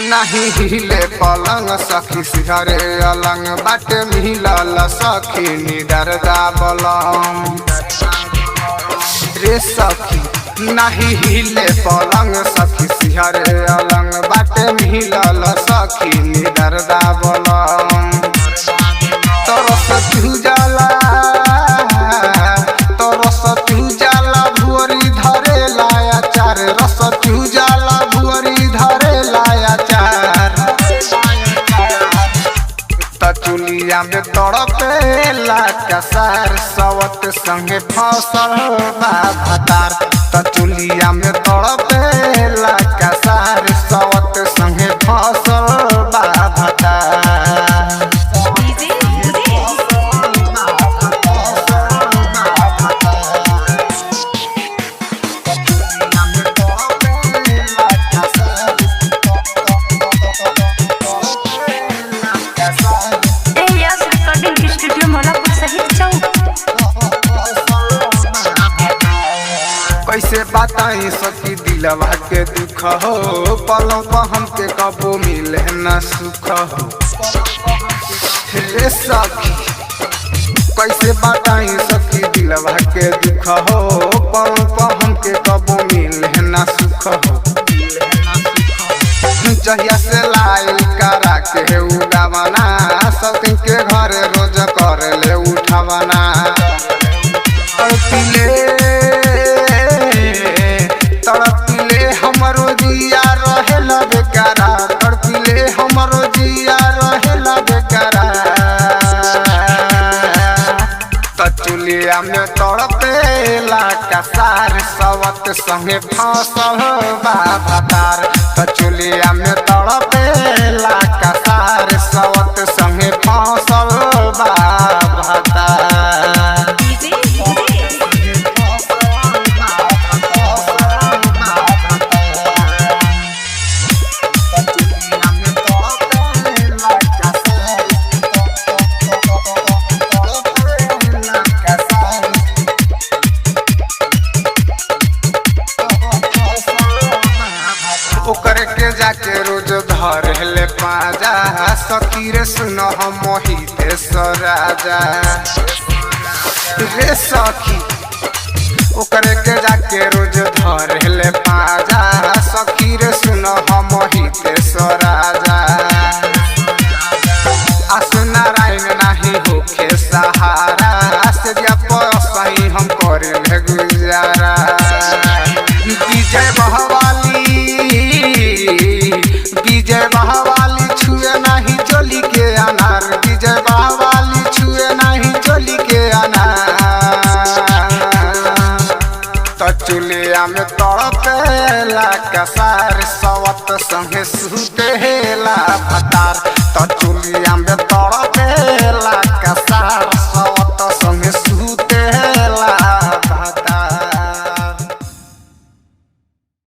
नहीं हिले पलंग सखी सिहरे अलंग बाटे मिलल सखी निडरदा बलम रे सखी। नहीं हिले पलंग सखी सिहरे अलंग बाटे मिलल सखी निडरदा बलम। तरस चूजाला भुअरी धरे लाया चार रस चूजाला भुअरी धरे लाया चार चुलिया में तड़पेला कसार सवत संगे फसल बा भतार चुलिया में तड़पेला कसार सवत संगे फसल बा भतार। कैसे बताई सखी दिलवा के दुख हो पलों पर हमके कबो मिले न सुख हो रे सखी। कैसे बताई सखी दिलवा के दुख हो पलों पर हमके कबो मिले न सुख हो। जहिया से लाइल करा के उगावना सब के घर रोज कर ले उठावना तड़पिले हमरो जिया रहेला बेकारा तड़पिले हमरो जिया रहेला बेकारा चुलिया में तड़पेला कसार सवत संगे फसल बा भतार चुलिया में तड़पेला कसार सवत संगे फसल बा भतार। ओकरे के जाके रोज धर ले पाजा सखी रे सुन हम मोहित राजा रे सखी। ओकरे के जाके रोज धर ले पाजा सखी रे सुन हम मोहित राजा। आसु नारायण नहीं होखे सहारा से जब सही हम करे गुजारा। विजय बहवाली छुए नहीं चोली के अनार विजय बहवाली छुए नहीं चोली के अनार चुलिया में तड़पेला कसार सवत संगे सुतेला भतार चुलिया में तड़